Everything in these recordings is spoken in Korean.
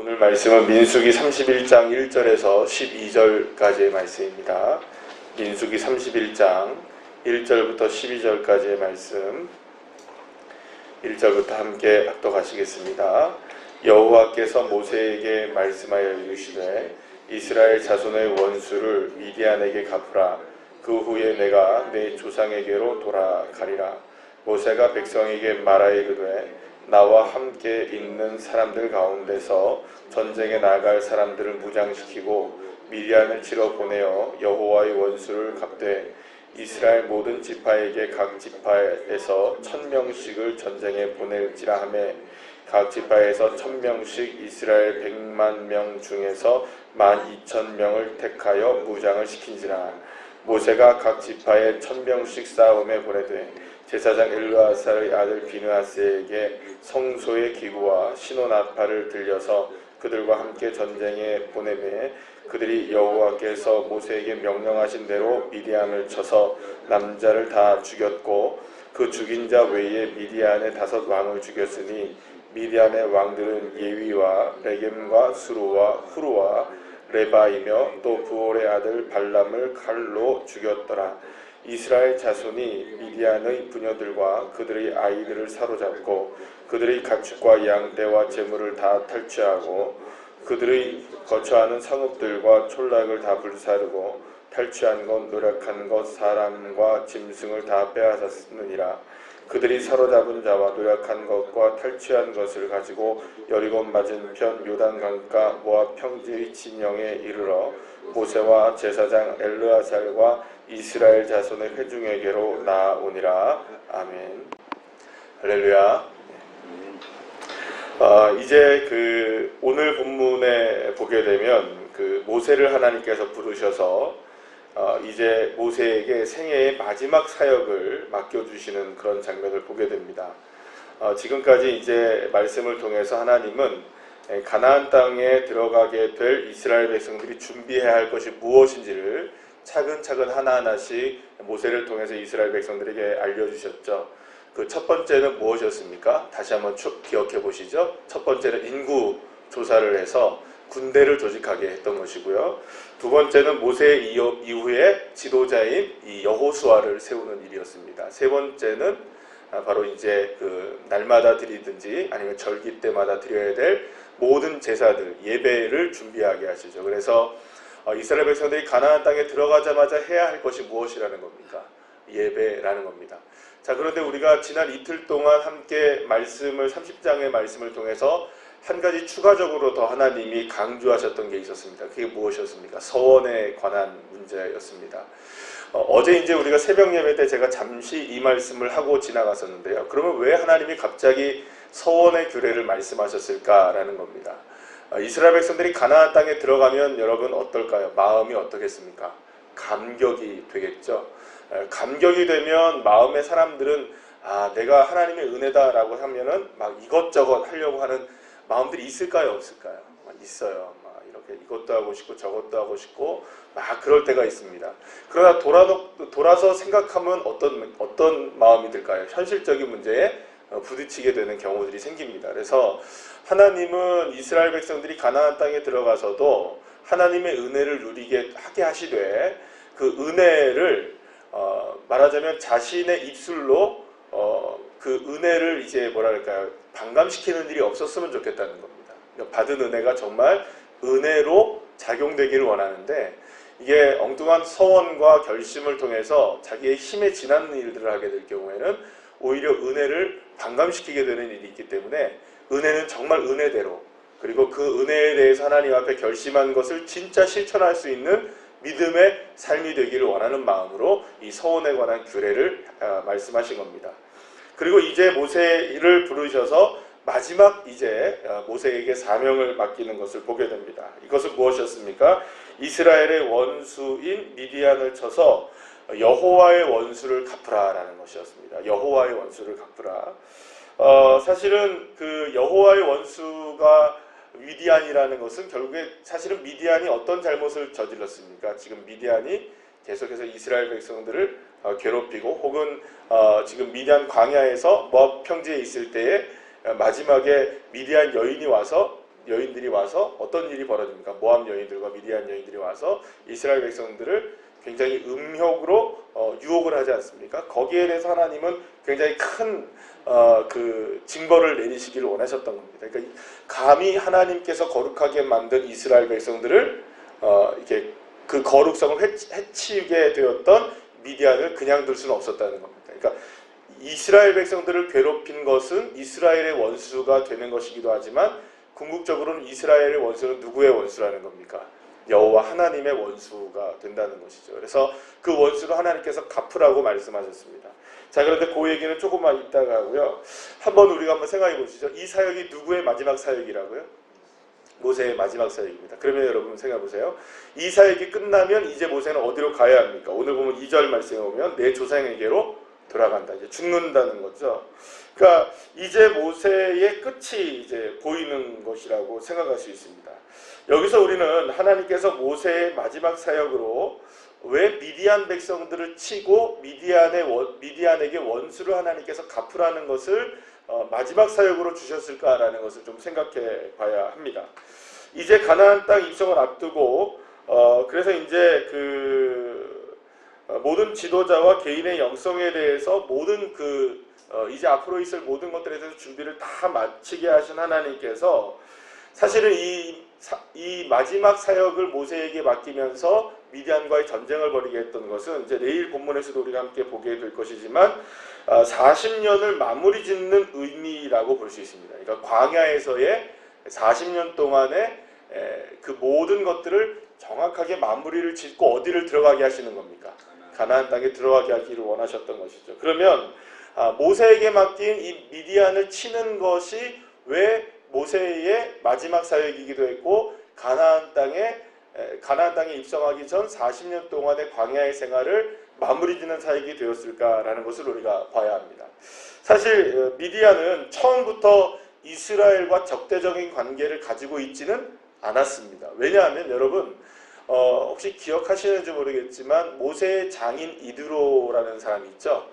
오늘 말씀은 민수기 31장 1절에서 12절까지의 말씀입니다. 민수기 31장 1절부터 12절까지의 말씀 1절부터 함께 합독하시겠습니다. 여호와께서 모세에게 말씀하여 이르시되 이스라엘 자손의 원수를 미디안에게 갚으라. 그 후에 내가 내 조상에게로 돌아가리라. 모세가 백성에게 말하이르되 나와 함께 있는 사람들 가운데서 전쟁에 나갈 사람들을 무장시키고 미디안을 치러 보내어 여호와의 원수를 갚되 이스라엘 모든 지파에게 각 지파에서 1000명씩을 전쟁에 보낼지라 하매 각 지파에서 1000명씩 이스라엘 100만 중에서 12,000명을 택하여 무장을 시킨지라. 모세가 각 지파에 1000명씩 싸움에 보내되 제사장 엘르아살의 아들 비느하스에게 성소의 기구와 신호나팔을 들려서 그들과 함께 전쟁에 보내매 그들이 여호와께서 모세에게 명령하신 대로 미디안을 쳐서 남자를 다 죽였고 그 죽인 자 외에 미디안의 5 왕을 죽였으니 미디안의 왕들은 예위와 레겜과 수루와 후루와 레바이며 또 부올의 아들 발람을 칼로 죽였더라. 이스라엘 자손이 미디안의 부녀들과 그들의 아이들을 사로잡고 그들의 가축과 양떼와 재물을 다 탈취하고 그들의 거처하는 성읍들과 촌락을 다 불사르고 탈취한 것, 노력한 것, 사람과 짐승을 다 빼앗았느니라. 그들이 사로잡은 자와 노력한 것과 탈취한 것을 가지고 여리고 맞은편 요단강가 모압 평지의 진영에 이르러 모세와 제사장 엘르아살과 이스라엘 자손의 회중에게로 나아오니라. 아멘. 할렐루야. 이제 오늘 본문에 보게 되면 모세를 하나님께서 부르셔서 이제 모세에게 생애의 마지막 사역을 맡겨주시는 그런 장면을 보게 됩니다. 지금까지 이제 말씀을 통해서 하나님은 가나안 땅에 들어가게 될 이스라엘 백성들이 준비해야 할 것이 무엇인지를 차근차근 하나하나씩 모세를 통해서 이스라엘 백성들에게 알려주셨죠. 그 첫 번째는 무엇이었습니까? 다시 한번 기억해 보시죠. 첫 번째는 인구 조사를 해서 군대를 조직하게 했던 것이고요. 두 번째는 모세 이후에 지도자인 이 여호수아를 세우는 일이었습니다. 세 번째는 바로 이제 날마다 드리든지 아니면 절기 때마다 드려야 될 모든 제사들, 예배를 준비하게 하시죠. 그래서 이스라엘 백성들이 가나안 땅에 들어가자마자 해야 할 것이 무엇이라는 겁니까? 예배라는 겁니다. 자, 그런데 우리가 지난 이틀 동안 함께 30장의 말씀을 통해서 한 가지 추가적으로 더 하나님이 강조하셨던 게 있었습니다. 그게 무엇이었습니까? 서원에 관한 문제였습니다. 어제 이제 우리가 새벽 예배 때 제가 잠시 이 말씀을 하고 지나갔었는데요. 그러면 왜 하나님이 갑자기 서원의 규례를 말씀하셨을까라는 겁니다. 이스라엘 백성들이 가나안 땅에 들어가면 여러분 어떨까요? 마음이 어떻겠습니까? 감격이 되겠죠. 감격이 되면 마음의 사람들은 내가 하나님의 은혜다라고 하면은 막 이것저것 하려고 하는 마음들이 있을까요? 없을까요? 있어요. 막 이렇게 이것도 하고 싶고 저것도 하고 싶고 막 그럴 때가 있습니다. 그러나 돌아서 생각하면 어떤 마음이 들까요? 현실적인 문제에 부딪히게 되는 경우들이 생깁니다. 그래서 하나님은 이스라엘 백성들이 가나안 땅에 들어가서도 하나님의 은혜를 누리게 하게 하시되 그 은혜를 말하자면 자신의 입술로 그 은혜를 이제 반감시키는 일이 없었으면 좋겠다는 겁니다. 그러니까 받은 은혜가 정말 은혜로 작용되기를 원하는데 이게 엉뚱한 서원과 결심을 통해서 자기의 힘에 지나는 일들을 하게 될 경우에는 오히려 은혜를 반감시키게 되는 일이 있기 때문에 은혜는 정말 은혜대로 그리고 그 은혜에 대해서 하나님 앞에 결심한 것을 진짜 실천할 수 있는 믿음의 삶이 되기를 원하는 마음으로 이 서원에 관한 규례를 말씀하신 겁니다. 그리고 이제 모세를 부르셔서 마지막 이제 모세에게 사명을 맡기는 것을 보게 됩니다. 이것은 무엇이었습니까? 이스라엘의 원수인 미디안을 쳐서 여호와의 원수를 갚으라라는 것이었습니다. 여호와의 원수를 갚으라. 사실은 그 여호와의 원수가 미디안이라는 것은 결국에 사실은 미디안이 어떤 잘못을 저질렀습니까? 지금 미디안이 계속해서 이스라엘 백성들을 괴롭히고 혹은 지금 미디안 광야에서 모압 평지에 있을 때에 마지막에 미디안 여인이 와서 여인들이 와서 어떤 일이 벌어집니까? 모압 여인들과 미디안 여인들이 와서 이스라엘 백성들을 굉장히 음욕으로 유혹을 하지 않습니까? 거기에 대해서 하나님은 굉장히 큰 그 징벌을 내리시기를 원하셨던 겁니다. 그러니까 감히 하나님께서 거룩하게 만든 이스라엘 백성들을 이렇게 그 거룩성을 해치게 되었던 미디안을 그냥 둘 수는 없었다는 겁니다. 그러니까 이스라엘 백성들을 괴롭힌 것은 이스라엘의 원수가 되는 것이기도 하지만 궁극적으로는 이스라엘의 원수는 누구의 원수라는 겁니까? 여호와 하나님의 원수가 된다는 것이죠. 그래서 그 원수를 하나님께서 갚으라고 말씀하셨습니다. 자, 그런데 그 얘기는 조금만 이따가 하고요. 우리가 한번 생각해 보시죠. 이 사역이 누구의 마지막 사역이라고요? 모세의 마지막 사역입니다. 그러면 여러분 생각해 보세요. 이 사역이 끝나면 이제 모세는 어디로 가야 합니까? 오늘 보면 2절 말씀에 보면 내 조상에게로 돌아간다. 이제 죽는다는 거죠. 그러니까 이제 모세의 끝이 이제 보이는 것이라고 생각할 수 있습니다. 여기서 우리는 하나님께서 모세의 마지막 사역으로 왜 미디안 백성들을 치고 미디안에게 원수를 하나님께서 갚으라는 것을 마지막 사역으로 주셨을까라는 것을 좀 생각해 봐야 합니다. 이제 가나안 땅 입성을 앞두고 그래서 이제 모든 지도자와 개인의 영성에 대해서 모든 이제 앞으로 있을 모든 것들에 대해서 준비를 다 마치게 하신 하나님께서 사실은 이 마지막 사역을 모세에게 맡기면서 미디안과의 전쟁을 벌이게 했던 것은 이제 내일 본문에서도 우리가 함께 보게 될 것이지만 40년을 마무리 짓는 의미라고 볼 수 있습니다. 그러니까 광야에서의 40년 동안의 그 모든 것들을 정확하게 마무리를 짓고 어디를 들어가게 하시는 겁니까? 가나안 땅에 들어가게 하기를 원하셨던 것이죠. 그러면 모세에게 맡긴 이 미디안을 치는 것이 왜 모세의 마지막 사역이기도 했고 가나안 땅에 입성하기 전 40년 동안의 광야의 생활을 마무리 짓는 사역이 되었을까라는 것을 우리가 봐야 합니다. 사실 미디안은 처음부터 이스라엘과 적대적인 관계를 가지고 있지는 않았습니다. 왜냐하면 여러분 혹시 기억하시는지 모르겠지만 모세의 장인 이드로라는 사람이 있죠.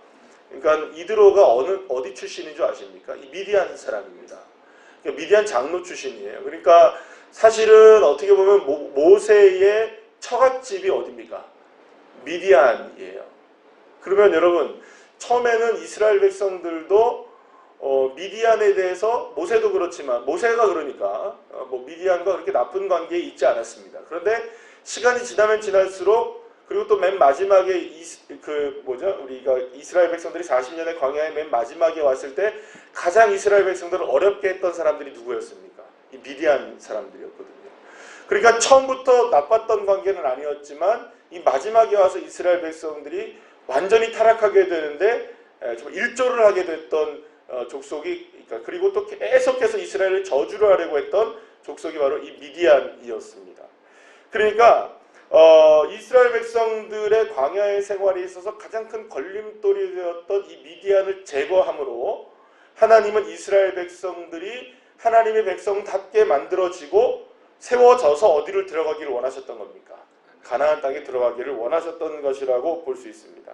그러니까 이드로가 어디 출신인 줄 아십니까? 이 미디안 사람입니다. 그러니까 미디안 장로 출신이에요. 그러니까 사실은 어떻게 보면 모세의 처갓집이 어디입니까? 미디안이에요. 그러면 여러분 처음에는 이스라엘 백성들도 미디안에 대해서 모세도 그렇지만 모세가 그러니까 미디안과 그렇게 나쁜 관계에 있지 않았습니다. 그런데 시간이 지나면 지날수록 그리고 또 맨 마지막에 우리가 이스라엘 백성들이 40년의 광야의 맨 마지막에 왔을 때 가장 이스라엘 백성들을 어렵게 했던 사람들이 누구였습니까? 이 미디안 사람들이었거든요. 그러니까 처음부터 나빴던 관계는 아니었지만 이 마지막에 와서 이스라엘 백성들이 완전히 타락하게 되는데 정말 일조를 하게 됐던 족속이 그리고 또 계속해서 이스라엘을 저주를 하려고 했던 족속이 바로 이 미디안이었습니다. 그러니까 이스라엘 백성들의 광야의 생활에 있어서 가장 큰 걸림돌이 되었던 이 미디안을 제거함으로 하나님은 이스라엘 백성들이 하나님의 백성답게 만들어지고 세워져서 어디를 들어가기를 원하셨던 겁니까? 가나안 땅에 들어가기를 원하셨던 것이라고 볼 수 있습니다.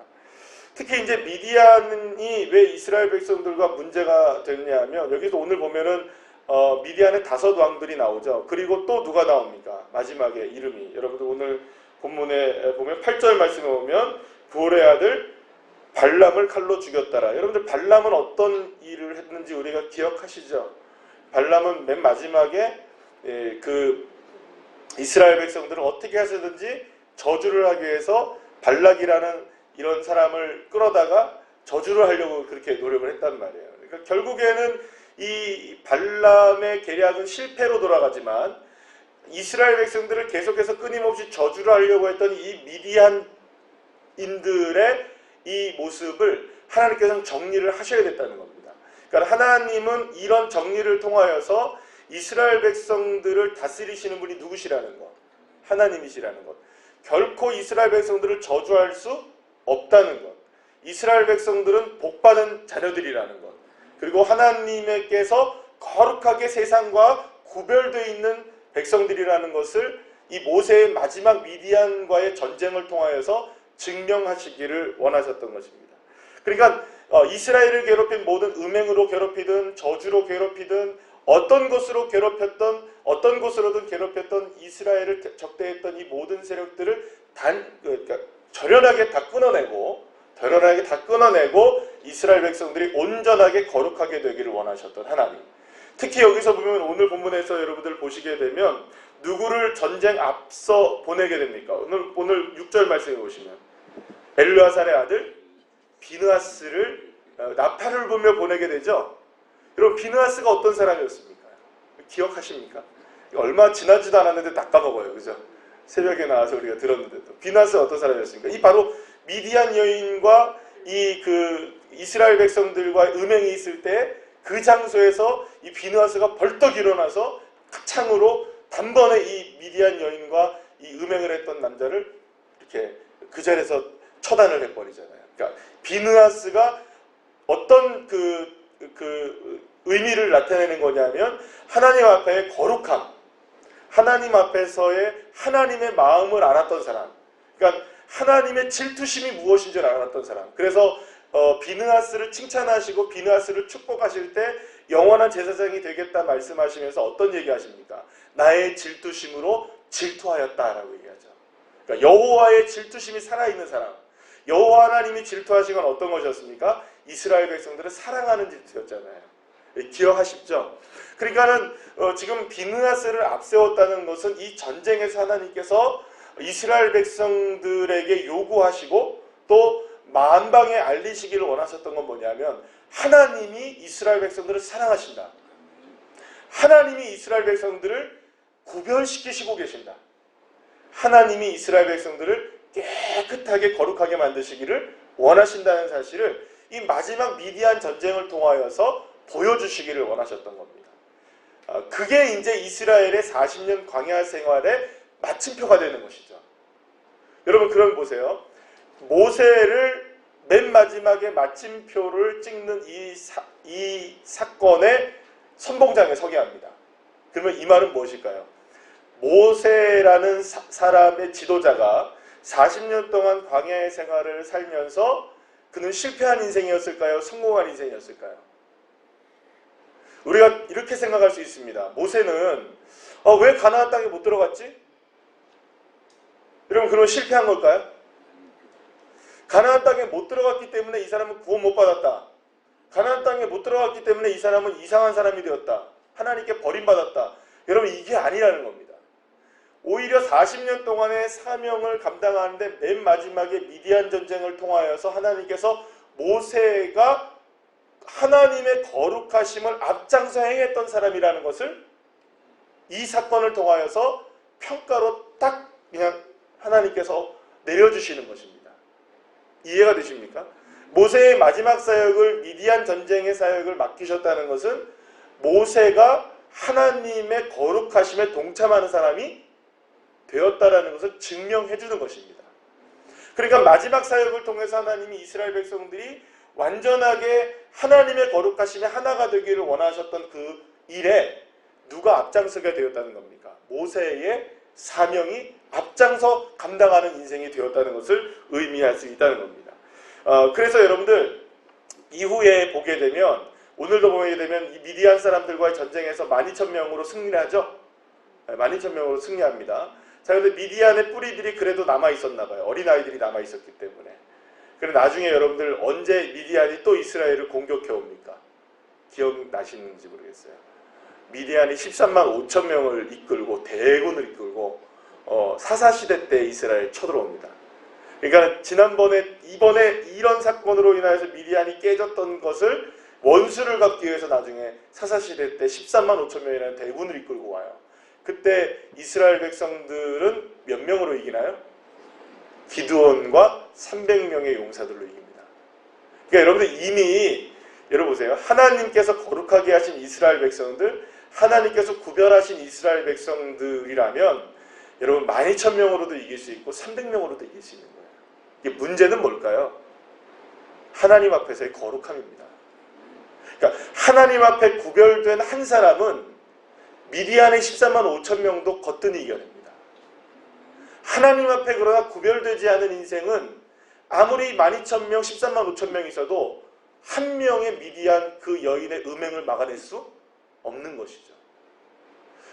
특히 이제 미디안이 왜 이스라엘 백성들과 문제가 됐냐면 여기서 오늘 보면은 미디안의 5 왕들이 나오죠. 그리고 또 누가 나옵니까? 마지막에 이름이 여러분들 오늘 본문에 보면 8절 말씀에 보면 부올의 아들 발람을 칼로 죽였더라. 여러분들 발람은 어떤 일을 했는지 우리가 기억하시죠? 발람은 맨 마지막에 이스라엘 백성들은 어떻게 하시든지 저주를 하기 위해서 발락이라는 이런 사람을 끌어다가 저주를 하려고 그렇게 노력을 했단 말이에요. 그러니까 결국에는 이 발람의 계략은 실패로 돌아가지만 이스라엘 백성들을 계속해서 끊임없이 저주를 하려고 했던 이 미디안인들의 이 모습을 하나님께서는 정리를 하셔야 됐다는 겁니다. 그러니까 하나님은 이런 정리를 통하여서 이스라엘 백성들을 다스리시는 분이 누구시라는 것, 하나님이시라는 것, 결코 이스라엘 백성들을 저주할 수 없다는 것, 이스라엘 백성들은 복받은 자녀들이라는 것, 그리고 하나님께서 거룩하게 세상과 구별되어 있는 백성들이라는 것을 이 모세의 마지막 미디안과의 전쟁을 통하여서 증명하시기를 원하셨던 것입니다. 그러니까 이스라엘을 괴롭힌 모든 음행으로 괴롭히든 저주로 괴롭히든 어떤 곳으로든 괴롭혔던 이스라엘을 적대했던 이 모든 세력들을 그러니까 절연하게 다 끊어내고 이스라엘 백성들이 온전하게 거룩하게 되기를 원하셨던 하나님. 특히 여기서 보면 오늘 본문에서 여러분들 보시게 되면 누구를 전쟁 앞서 보내게 됩니까? 오늘 6절 말씀해 보시면 엘르아살의 아들 비느하스를 나팔을 불며 보내게 되죠. 여러분, 비느하스가 어떤 사람이었습니까? 기억하십니까? 얼마 지나지도 않았는데 다 까먹어요. 그죠? 새벽에 나와서 우리가 들었는데도. 비느하스가 어떤 사람이었습니까? 이 바로 미디안 여인과 이스라엘 백성들과 음행이 있을 때 그 장소에서 이 비느하스가 벌떡 일어나서 창으로 단번에 이 미디안 여인과 이 음행을 했던 남자를 이렇게 그 자리에서 처단을 해버리잖아요. 그러니까 비느하스가 어떤 의미를 나타내는 거냐면 하나님 앞에 거룩함, 하나님 앞에서의 하나님의 마음을 알았던 사람, 그러니까 하나님의 질투심이 무엇인 줄 알았던 사람. 그래서 비느하스를 칭찬하시고 비느하스를 축복하실 때 영원한 제사장이 되겠다 말씀하시면서 어떤 얘기 하십니까? 나의 질투심으로 질투하였다라고 얘기하죠. 그러니까 여호와의 질투심이 살아있는 사람, 여호와 하나님이 질투하신 건 어떤 것이었습니까? 이스라엘 백성들을 사랑하는 질투였잖아요. 기억하십죠? 그러니까는 지금 비느하스를 앞세웠다는 것은 이 전쟁에서 하나님께서 이스라엘 백성들에게 요구하시고 또 만방에 알리시기를 원하셨던 건 뭐냐면 하나님이 이스라엘 백성들을 사랑하신다. 하나님이 이스라엘 백성들을 구별시키시고 계신다. 하나님이 이스라엘 백성들을 깨끗하게 거룩하게 만드시기를 원하신다는 사실을 이 마지막 미디안 전쟁을 통하여서 보여주시기를 원하셨던 겁니다. 그게 이제 이스라엘의 40년 광야 생활의 마침표가 되는 것이죠. 여러분, 그럼 보세요. 모세를 맨 마지막에 마침표를 찍는 이 사건의 선봉장에 서게 합니다. 그러면 이 말은 무엇일까요? 모세라는 사람의 지도자가 40년 동안 광야의 생활을 살면서 그는 실패한 인생이었을까요? 성공한 인생이었을까요? 우리가 이렇게 생각할 수 있습니다. 모세는 왜 가나안 땅에 못 들어갔지? 여러분, 그러면 실패한 걸까요? 가나안 땅에 못 들어갔기 때문에 이 사람은 구원 못 받았다. 가나안 땅에 못 들어갔기 때문에 이 사람은 이상한 사람이 되었다. 하나님께 버림받았다. 여러분, 이게 아니라는 겁니다. 오히려 40년 동안의 사명을 감당하는데 맨 마지막에 미디안 전쟁을 통하여서 하나님께서 모세가 하나님의 거룩하심을 앞장서 행했던 사람이라는 것을 이 사건을 통하여서 평가로 딱 그냥 하나님께서 내려주시는 것입니다. 이해가 되십니까? 모세의 마지막 사역을, 미디안 전쟁의 사역을 맡기셨다는 것은 모세가 하나님의 거룩하심에 동참하는 사람이 되었다라는 것을 증명해 주는 것입니다. 그러니까 마지막 사역을 통해서 하나님이 이스라엘 백성들이 완전하게 하나님의 거룩하심에 하나가 되기를 원하셨던 그 일에 누가 앞장서게 되었다는 겁니까? 모세의 사명이 앞장서 감당하는 인생이 되었다는 것을 의미할 수 있다는 겁니다. 그래서 여러분들 이후에 보게 되면, 오늘도 보게 되면 이 미디안 사람들과의 전쟁에서 12,000명으로 승리를 하죠. 12,000명으로 승리합니다. 자, 근데 미디안의 뿌리들이 그래도 남아있었나 봐요. 어린아이들이 남아있었기 때문에. 그런데 나중에 여러분들 언제 미디안이 또 이스라엘을 공격해 옵니까? 기억나시는지 모르겠어요. 미디안이 13만 5천 명을 이끌고, 대군을 이끌고 사사시대 때 이스라엘 쳐들어옵니다. 그러니까 이번에 이런 사건으로 인하여서 미디안이 깨졌던 것을 원수를 갚기 위해서 나중에 사사시대 때 13만 5천 명이라는 대군을 이끌고 와요. 그때 이스라엘 백성들은 몇 명으로 이기나요? 기드온과 300명의 용사들로 이깁니다. 그러니까 여러분들 이미, 여러분 보세요. 하나님께서 거룩하게 하신 이스라엘 백성들, 하나님께서 구별하신 이스라엘 백성들이라면 여러분 12,000명으로도 이길 수 있고 300명으로도 이길 수 있는 거예요. 이게 문제는 뭘까요? 하나님 앞에서의 거룩함입니다. 그러니까 하나님 앞에 구별된 한 사람은 미디안의 13만 5천 명도 거뜬히 이겨냅니다. 하나님 앞에 그러나 구별되지 않은 인생은 아무리 12,000명, 13만 5천 명이 있어도 한 명의 미디안 그 여인의 음행을 막아낼 수 없는 것이죠.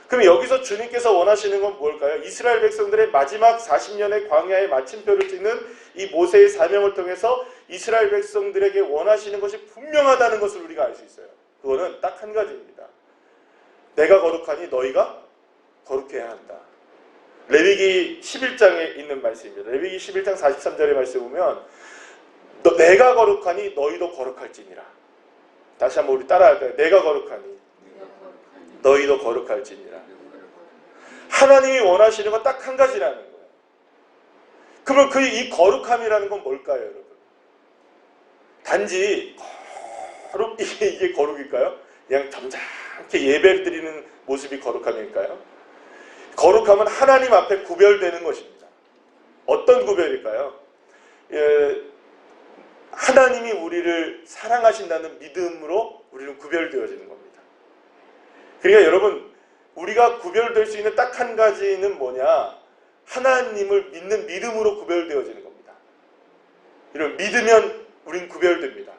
그럼 여기서 주님께서 원하시는 건 뭘까요? 이스라엘 백성들의 마지막 40년의 광야의 마침표를 찍는 이 모세의 사명을 통해서 이스라엘 백성들에게 원하시는 것이 분명하다는 것을 우리가 알 수 있어요. 그거는 딱 한 가지입니다. 내가 거룩하니 너희가 거룩해야 한다. 레위기 11장에 있는 말씀입니다. 레위기 11장 43절의 말씀 보면 내가 거룩하니 너희도 거룩할지니라. 다시 한번 우리 따라할까요? 내가 거룩하니 너희도 거룩할지니라. 하나님이 원하시는 건 딱 한 가지라는 거예요. 그러면 이 거룩함이라는 건 뭘까요, 여러분? 단지 이게 거룩일까요? 그냥 점잖게 예배를 드리는 모습이 거룩함일까요? 거룩함은 하나님 앞에 구별되는 것입니다. 어떤 구별일까요? 하나님이 우리를 사랑하신다는 믿음으로 우리는 구별되어지는 겁니다. 그러니까 여러분, 우리가 구별될 수 있는 딱 한 가지는 뭐냐? 하나님을 믿는 믿음으로 구별되어지는 겁니다. 이런 믿으면 우린 구별됩니다.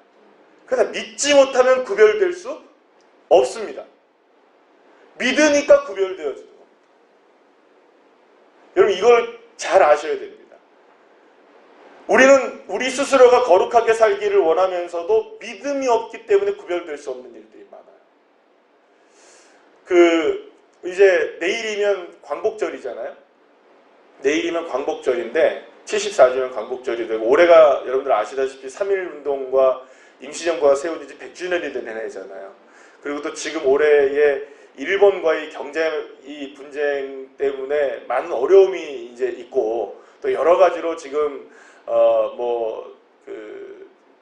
그러나 믿지 못하면 구별될 수 없습니다. 믿으니까 구별되어지는 겁니다. 여러분, 이걸 잘 아셔야 됩니다. 우리는 우리 스스로가 거룩하게 살기를 원하면서도 믿음이 없기 때문에 구별될 수 없는 일들이 많아요. 이제 내일이면 광복절이잖아요. 내일이면 광복절인데 74주년 광복절이 되고, 올해가 여러분들 아시다시피 3.1운동과 임시정부가 세운 지 100주년이 된 해잖아요. 그리고 또 지금 올해에 일본과의 이 분쟁 때문에 많은 어려움이 이제 있고, 또 여러 가지로 지금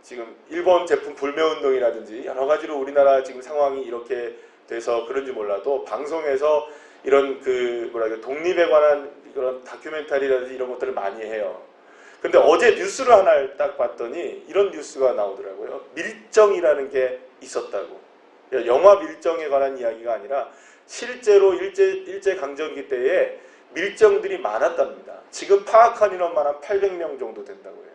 지금 일본 제품 불매운동이라든지 여러 가지로 우리나라 지금 상황이 이렇게 돼서 그런지 몰라도 방송에서 이런 독립에 관한 그런 다큐멘터리라든지 이런 것들을 많이 해요. 근데 어제 뉴스를 하나를 딱 봤더니 이런 뉴스가 나오더라고요. 밀정이라는 게 있었다고. 영화 밀정에 관한 이야기가 아니라 실제로 일제강점기 때에 밀정들이 많았답니다. 지금 파악한 인원만 한 800명 정도 된다고 해요.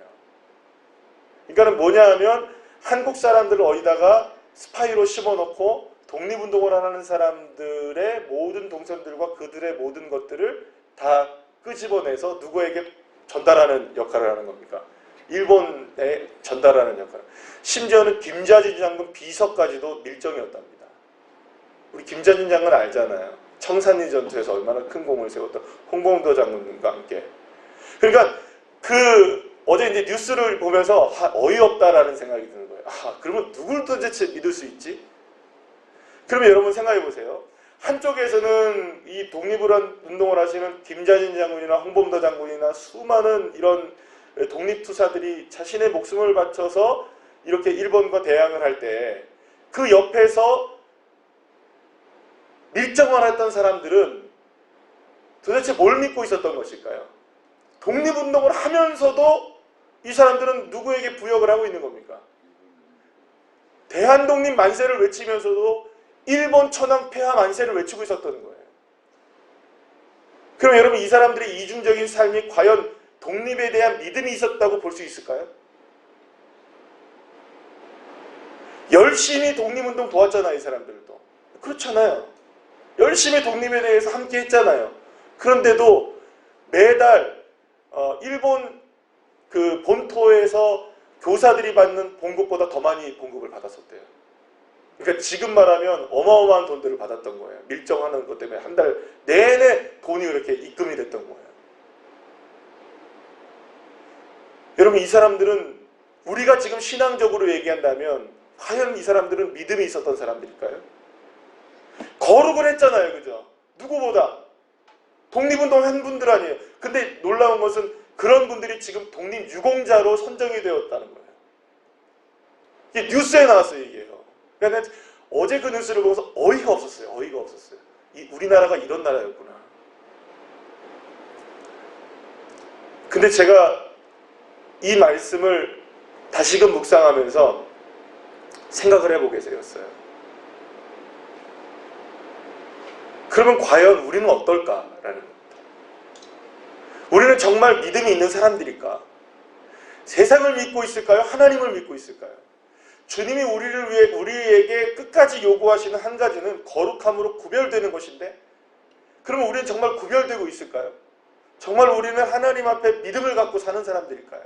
그러니까 뭐냐 하면 한국 사람들을 어디다가 스파이로 심어놓고 독립운동을 하는 사람들의 모든 동선들과 그들의 모든 것들을 다 끄집어내서 누구에게 전달하는 역할을 하는 겁니까? 일본에 전달하는 역할. 심지어는 김자진 장군 비서까지도 밀정이었답니다. 우리 김자진 장군 알잖아요. 청산리 전투에서 얼마나 큰 공을 세웠던 홍범도 장군과 함께. 그러니까 어제 이제 뉴스를 보면서 어이없다라는 생각이 드는 거예요. 그러면 누굴 도대체 믿을 수 있지? 그러면 여러분 생각해 보세요. 한쪽에서는 이 독립운동을 하시는 김자진 장군이나 홍범도 장군이나 수많은 이런 독립투사들이 자신의 목숨을 바쳐서 이렇게 일본과 대항을 할 때, 그 옆에서 밀정을 했던 사람들은 도대체 뭘 믿고 있었던 것일까요? 독립운동을 하면서도 이 사람들은 누구에게 부역을 하고 있는 겁니까? 대한독립 만세를 외치면서도 일본 천황 폐하 만세를 외치고 있었던 거예요. 그럼 여러분, 이 사람들의 이중적인 삶이 과연 독립에 대한 믿음이 있었다고 볼 수 있을까요? 열심히 독립운동 도왔잖아요, 이 사람들도. 그렇잖아요. 열심히 독립에 대해서 함께 했잖아요. 그런데도 매달 일본 본토에서 교사들이 받는 봉급보다 더 많이 봉급을 받았었대요. 그러니까 지금 말하면 어마어마한 돈들을 받았던 거예요. 밀정하는 것 때문에 한 달 내내 돈이 그렇게 입금이 됐던 거예요. 여러분, 이 사람들은 우리가 지금 신앙적으로 얘기한다면 과연 이 사람들은 믿음이 있었던 사람들일까요? 거룩을 했잖아요. 그죠? 누구보다. 독립운동 한 분들 아니에요. 근데 놀라운 것은 그런 분들이 지금 독립유공자로 선정이 되었다는 거예요. 이게 뉴스에 나왔어요, 이게요. 그러니까 어제 그 뉴스를 보면서 어이가 없었어요. 어이가 없었어요. 우리나라가 이런 나라였구나. 근데 제가 이 말씀을 다시금 묵상하면서 생각을 해보게 되었어요. 그러면 과연 우리는 어떨까라는 겁니다. 우리는 정말 믿음이 있는 사람들일까? 세상을 믿고 있을까요? 하나님을 믿고 있을까요? 주님이 우리에게 끝까지 요구하시는 한 가지는 거룩함으로 구별되는 것인데, 그러면 우리는 정말 구별되고 있을까요? 정말 우리는 하나님 앞에 믿음을 갖고 사는 사람들일까요?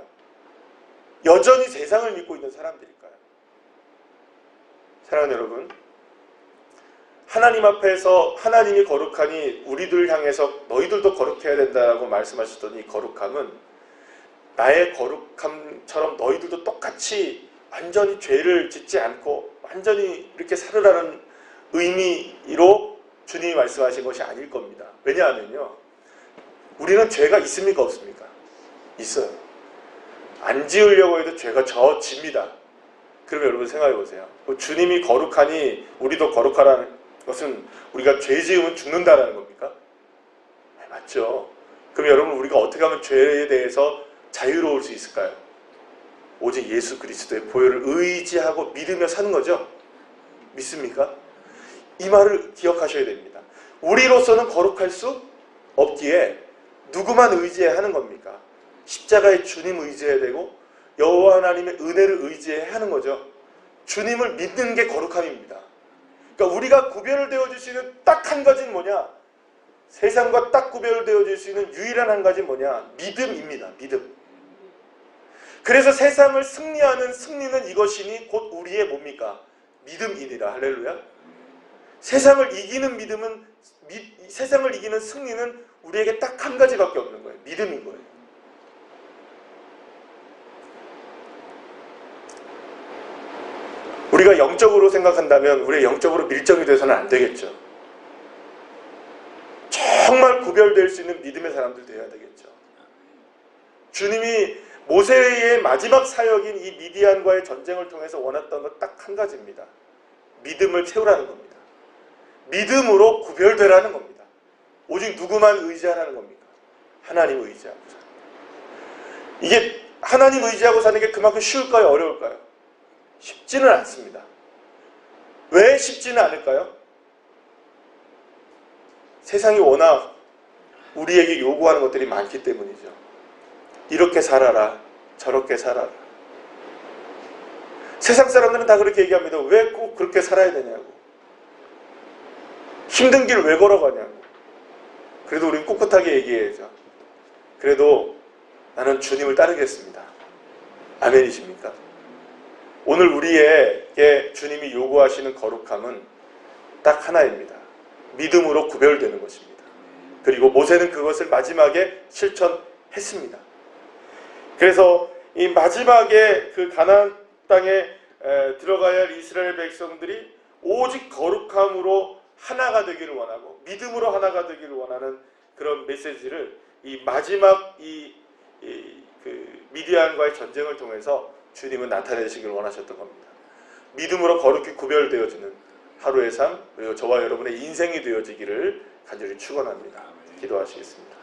여전히 세상을 믿고 있는 사람들일까요? 사랑하는 여러분, 하나님 앞에서 하나님이 거룩하니 우리들 향해서 너희들도 거룩해야 된다라고 말씀하셨던 이 거룩함은 나의 거룩함처럼 너희들도 똑같이 완전히 죄를 짓지 않고 완전히 이렇게 살으라는 의미로 주님이 말씀하신 것이 아닐 겁니다. 왜냐하면요, 우리는 죄가 있습니까 없습니까? 있어요. 안 지으려고 해도 죄가 져집니다. 그러면 여러분 생각해 보세요. 주님이 거룩하니 우리도 거룩하라는 것은 우리가 죄 지으면 죽는다라는 겁니까? 네, 맞죠. 그럼 여러분, 우리가 어떻게 하면 죄에 대해서 자유로울 수 있을까요? 오직 예수 그리스도의 보혈을 의지하고 믿으며 사는 거죠. 믿습니까? 이 말을 기억하셔야 됩니다. 우리로서는 거룩할 수 없기에 누구만 의지해야 하는 겁니까? 십자가의 주님 의지해야 되고 여호와 하나님의 은혜를 의지해야 하는 거죠. 주님을 믿는 게 거룩함입니다. 그러니까 우리가 구별되어 줄 수 있는 딱 한 가지는 뭐냐? 세상과 딱 구별되어 줄 수 있는 유일한 한 가지는 뭐냐? 믿음입니다. 믿음. 그래서 세상을 승리하는 승리는 이것이니 곧 우리의 뭡니까? 믿음이니라. 할렐루야. 세상을 이기는 믿음은, 세상을 이기는 승리는 우리에게 딱 한 가지밖에 없는 거예요. 믿음인 거예요. 우리가 영적으로 생각한다면 우리의 영적으로 밀정이 돼서는 안 되겠죠. 정말 구별될 수 있는 믿음의 사람들 되어야 되겠죠. 주님이 모세의 마지막 사역인 이 미디안과의 전쟁을 통해서 원했던 것 딱 한 가지입니다. 믿음을 채우라는 겁니다. 믿음으로 구별되라는 겁니다. 오직 누구만 의지하라는 겁니까? 하나님 의지하고 사는. 이게 하나님 의지하고 사는 게 그만큼 쉬울까요? 어려울까요? 쉽지는 않습니다. 왜 쉽지는 않을까요? 세상이 워낙 우리에게 요구하는 것들이 많기 때문이죠. 이렇게 살아라, 저렇게 살아라. 세상 사람들은 다 그렇게 얘기합니다. 왜 꼭 그렇게 살아야 되냐고. 힘든 길 왜 걸어가냐고. 그래도 우리는 꿋꿋하게 얘기해야죠. 그래도 나는 주님을 따르겠습니다. 아멘이십니까? 오늘 우리에게 주님이 요구하시는 거룩함은 딱 하나입니다. 믿음으로 구별되는 것입니다. 그리고 모세는 그것을 마지막에 실천했습니다. 그래서 이 마지막에 그 가나안 땅에 들어가야 할 이스라엘 백성들이 오직 거룩함으로 하나가 되기를 원하고 믿음으로 하나가 되기를 원하는 그런 메시지를 이 마지막 그 미디안과의 전쟁을 통해서 주님은 나타내시길 원하셨던 겁니다. 믿음으로 거룩히 구별되어지는 하루의 삶, 그리고 저와 여러분의 인생이 되어지기를 간절히 축원합니다. 기도하시겠습니다.